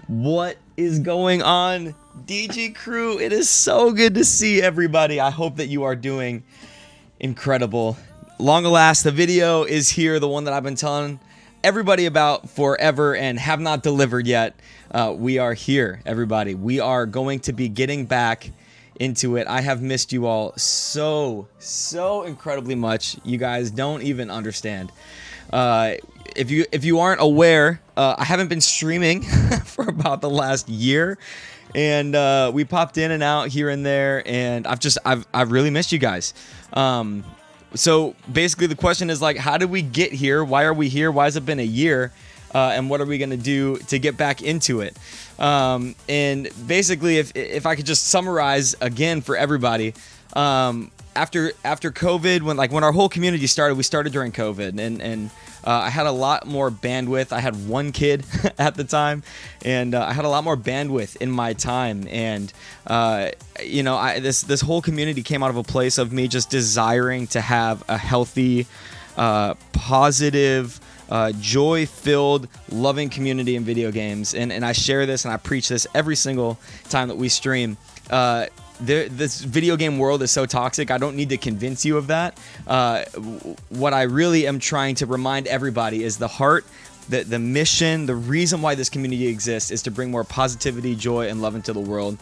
What is going on, DG crew? It is so good to see everybody. I hope that you are doing incredible. Long last, the video is here, the one that I've been telling everybody about forever and have not delivered yet. We are here, everybody. We are going to be getting back into it. I have missed you all so incredibly much. You guys don't even understand. If you aren't aware, I haven't been streaming for about the last year, and we popped in and out here and there, and I've really missed you guys. So basically the question is, like, how did we get here? Why are we here? Why has it been a year? And what are we going to do to get back into it? And basically, if I could just summarize again for everybody, after COVID, when our whole community started, we started during COVID, and I had a lot more bandwidth. I had one kid at the time, and I had a lot more bandwidth in my time. And this whole community came out of a place of me just desiring to have a healthy, positive, joy-filled, loving community in video games. And I share this and I preach this every single time that we stream. This video game world is so toxic. I don't need to convince you of that. What I really am trying to remind everybody is the heart, the mission, the reason why this community exists is to bring more positivity, joy, and love into the world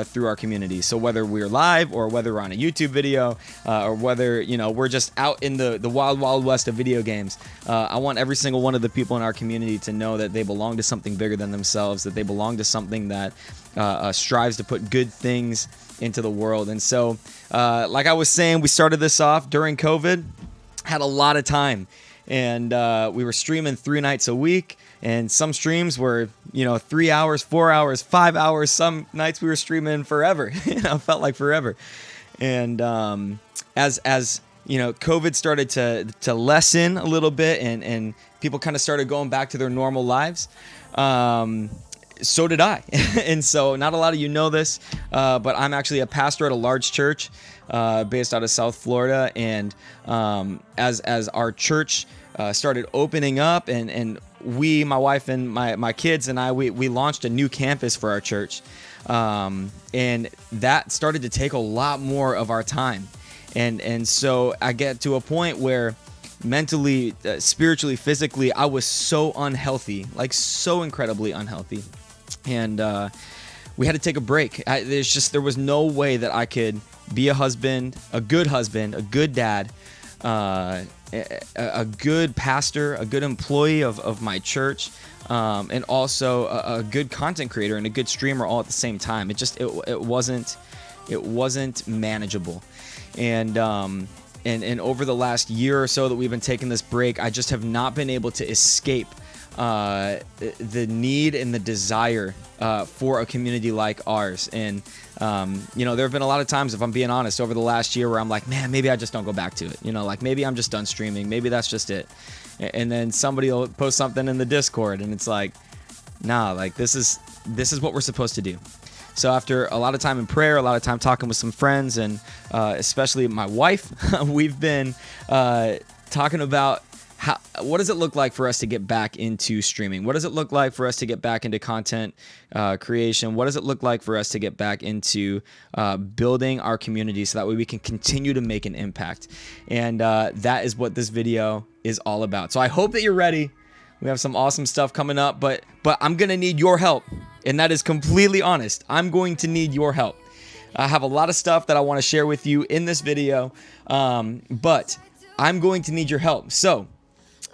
through our community. So whether we're live or whether we're on a YouTube video or whether we're just out in the wild west of video games, I want every single one of the people in our community to know that they belong to something bigger than themselves, that they belong to something that strives to put good things into the world. And so like I was saying, we started this off during COVID, had a lot of time, and we were streaming 3 nights a week, and some streams were 3 hours, 4 hours, 5 hours. Some nights we were streaming forever. Felt like forever. And as COVID started to lessen a little bit, and people kind of started going back to their normal lives, so did I. And so not a lot of you know this, but I'm actually a pastor at a large church based out of South Florida. And as our church started opening up, and we, my wife and my kids and I, we launched a new campus for our church. And that started to take a lot more of our time. And so I get to a point where mentally, spiritually, physically, I was so unhealthy, like so incredibly unhealthy. And we had to take a break. There was no way that I could be a husband, a good dad, a good pastor, a good employee of my church, and also a good content creator and a good streamer all at the same time. It wasn't manageable. And over the last year or so that we've been taking this break, I just have not been able to escape the need and the desire for a community like ours. And there have been a lot of times, if I'm being honest, over the last year where I'm like, man, maybe I just don't go back to it. Like maybe I'm just done streaming. Maybe that's just it. And then somebody will post something in the Discord, and it's like, nah, like this is what we're supposed to do. So after a lot of time in prayer, a lot of time talking with some friends, and especially my wife, we've been talking about what does it look like for us to get back into streaming? What does it look like for us to get back into content creation? What does it look like for us to get back into building our community so that way we can continue to make an impact? And that is what this video is all about. So I hope that you're ready. We have some awesome stuff coming up, but I'm going to need your help. And that is completely honest. I'm going to need your help. I have a lot of stuff that I want to share with you in this video, but I'm going to need your help. So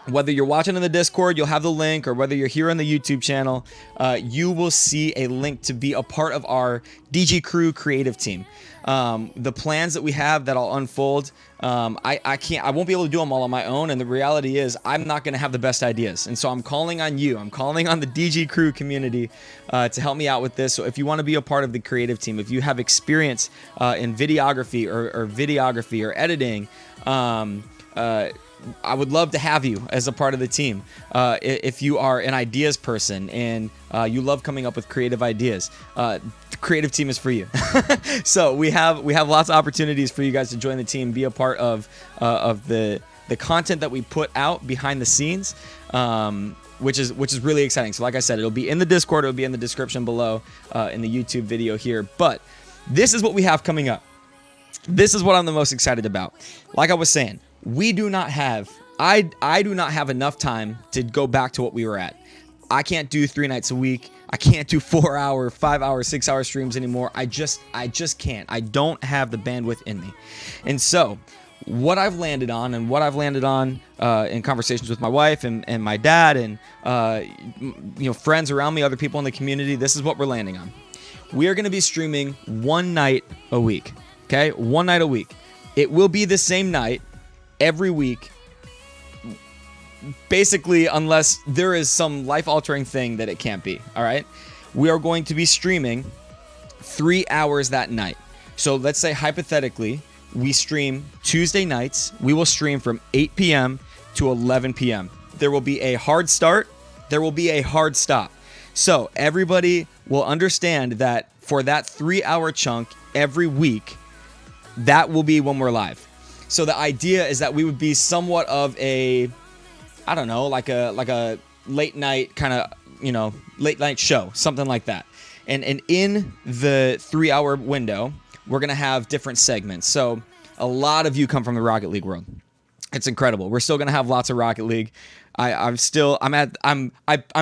whether you're watching in the Discord, you'll have the link, or whether you're here on the YouTube channel, you will see a link to be a part of our DG Crew creative team. The plans that we have that I'll unfold, I won't be able to do them all on my own. And the reality is I'm not going to have the best ideas. And so I'm calling on you. I'm calling on the DG Crew community to help me out with this. So if you want to be a part of the creative team, if you have experience in videography or editing, I would love to have you as a part of the team. If you are an ideas person and you love coming up with creative ideas, the creative team is for you. So we have lots of opportunities for you guys to join the team, be a part of the content that we put out behind the scenes. which is really exciting. So like I said, it'll be in the Discord, it'll be in the description below in the YouTube video here. But this is what we have coming up. This is what I'm the most excited about. Like I was saying, we do not have, I do not have enough time to go back to what we were at. I can't do 3 nights a week. I can't do 4-hour, 5-hour, 6-hour streams anymore. I just can't. I don't have the bandwidth in me. And so what I've landed on in conversations with my wife and my dad and friends around me, other people in the community, this is what we're landing on. We are going to be streaming 1 night a week. Okay? 1 night a week. It will be the same night every week, basically, unless there is some life-altering thing that it can't be. All right? We are going to be streaming 3 hours that night. So let's say hypothetically, we stream Tuesday nights. We will stream from 8 p.m. to 11 p.m. There will be a hard start. There will be a hard stop. So everybody will understand that for that 3-hour chunk every week, that will be when we're live. So the idea is that we would be somewhat of a, I don't know, like a late night kind of, late night show, something like that. And in the 3-hour window, we're going to have different segments. So a lot of you come from the Rocket League world. It's incredible. We're still going to have lots of Rocket League. I'm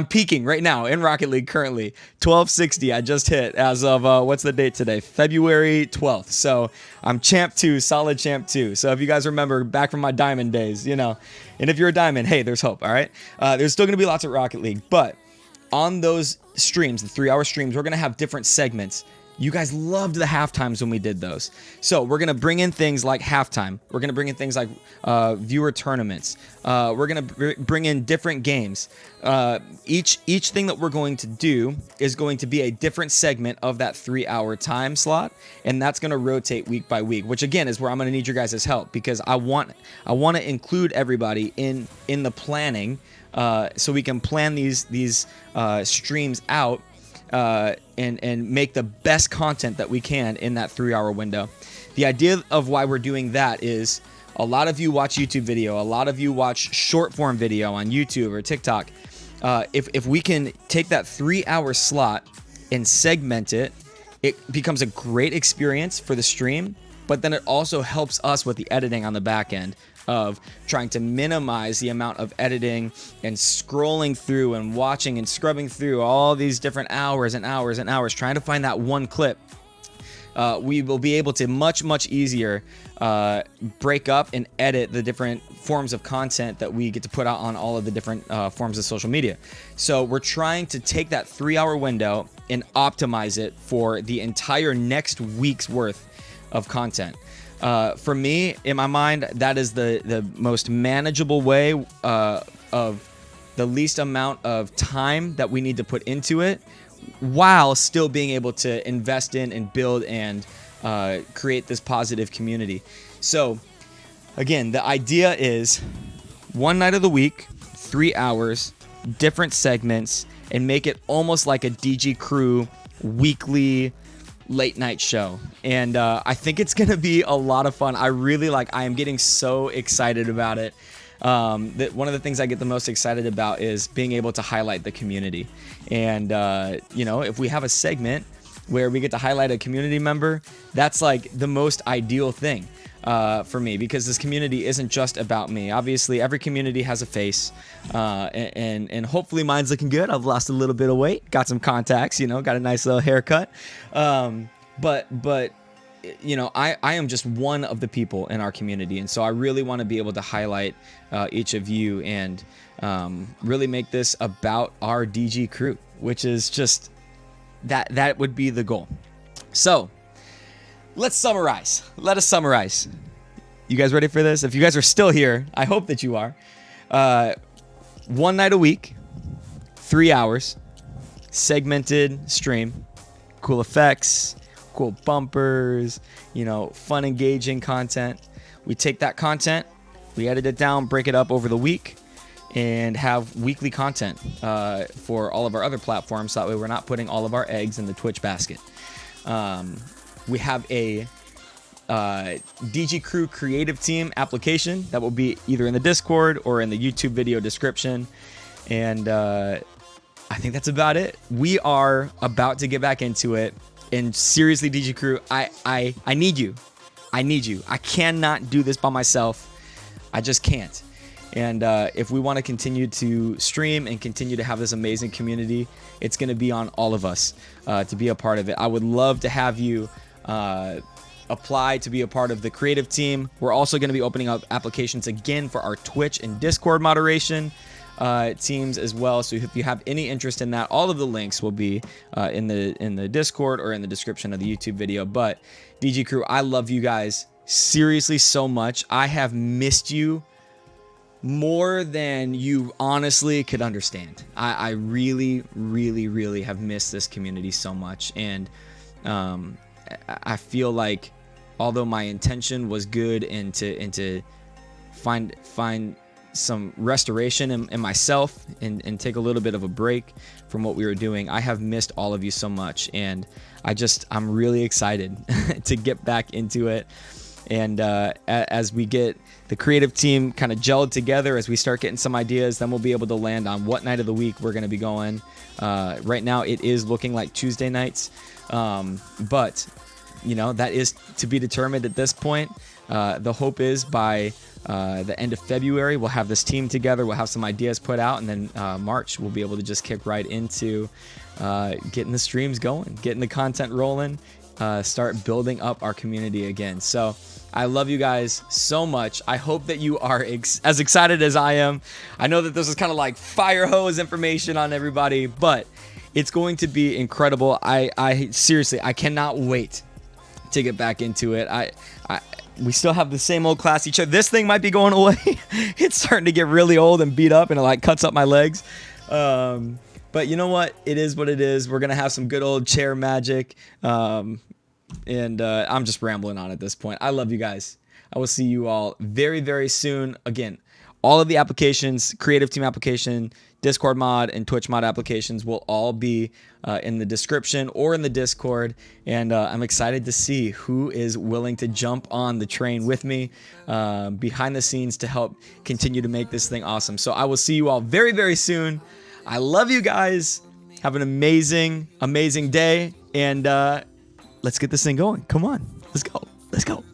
peaking right now in Rocket League currently. 1260 I just hit as of, what's the date today? February 12th. So I'm Champ 2, solid Champ 2. So if you guys remember back from my Diamond days, and if you're a Diamond, hey, there's hope, all right? There's still going to be lots of Rocket League. But on those streams, the 3-hour streams, we're going to have different segments. You guys loved the halftimes when we did those. So we're going to bring in things like halftime. We're going to bring in things like viewer tournaments. We're going to bring in different games. Each thing that we're going to do is going to be a different segment of that 3-hour time slot. And that's going to rotate week by week, which again is where I'm going to need your guys' help, because I want to include everybody in the planning so we can plan these streams out. And make the best content that we can in that 3-hour window. The idea of why we're doing that is a lot of you watch YouTube video, a lot of you watch short form video on YouTube or TikTok. If we can take that 3-hour slot and segment it, it becomes a great experience for the stream, but then it also helps us with the editing on the back end of trying to minimize the amount of editing and scrolling through and watching and scrubbing through all these different hours and hours and hours trying to find that one clip. We will be able to much easier break up and edit the different forms of content that we get to put out on all of the different forms of social media. So we're trying to take that 3-hour window and optimize it for the entire next week's worth of content. For me, in my mind, that is the most manageable way of the least amount of time that we need to put into it, while still being able to invest in and build and create this positive community. So, again, the idea is 1 night of the week, 3 hours, different segments, and make it almost like a DG Crew weekly late night show. And I think it's gonna be a lot of fun. I am getting so excited about it. That one of the things I get the most excited about is being able to highlight the community. And if we have a segment where we get to highlight a community member, that's like the most ideal thing for me, because this community isn't just about me. Obviously, every community has a face, and hopefully mine's looking good. I've lost a little bit of weight, got some contacts, got a nice little haircut. But I am just one of the people in our community, and so I really want to be able to highlight each of you and really make this about our DG crew, which is just that would be the goal. So let's summarize. Let us summarize. You guys ready for this? If you guys are still here, I hope that you are. 1 night a week, 3 hours, segmented stream, cool effects, cool bumpers, fun, engaging content. We take that content, we edit it down, break it up over the week, and have weekly content for all of our other platforms. So that way we're not putting all of our eggs in the Twitch basket. We have a DG Crew creative team application that will be either in the Discord or in the YouTube video description. And I think that's about it. We are about to get back into it. And seriously, DG Crew, I need you. I need you. I cannot do this by myself. I just can't. And if we want to continue to stream and continue to have this amazing community, it's going to be on all of us to be a part of it. I would love to have you apply to be a part of the creative team. We're also going to be opening up applications again for our Twitch and Discord moderation teams as well. So if you have any interest in that, all of the links will be in the Discord or in the description of the YouTube video. But DG Crew, I love you guys seriously so much. I have missed you more than you honestly could understand. I really, really, really have missed this community so much. And I feel like although my intention was good and to find some restoration in myself and take a little bit of a break from what we were doing, I have missed all of you so much. And I'm really excited to get back into it. And as we get the creative team kind of gelled together, as we start getting some ideas, then we'll be able to land on what night of the week we're going to be going. Right now it is looking like Tuesday nights, but you know, that is to be determined at this point. The hope is by the end of February, we'll have this team together, we'll have some ideas put out, and then March, we'll be able to just kick right into getting the streams going, getting the content rolling, start building up our community again. So I love you guys so much. I hope that you are as excited as I am. I know that this is kind of like fire hose information on everybody, but it's going to be incredible. I seriously, I cannot wait to get back into it. We still have the same old class teacher. This thing might be going away. It's starting to get really old and beat up, and it like cuts up my legs. But you know what? It is what it is. We're gonna have some good old chair magic. And I'm just rambling on at this point. I love you guys. I will see you all very, very soon. Again, all of the applications, creative team application, Discord mod, and Twitch mod applications will all be in the description or in the Discord. And I'm excited to see who is willing to jump on the train with me behind the scenes to help continue to make this thing awesome. So I will see you all very, very soon. I love you guys. Have an amazing, amazing day. And let's get this thing going. Come on. Let's go. Let's go.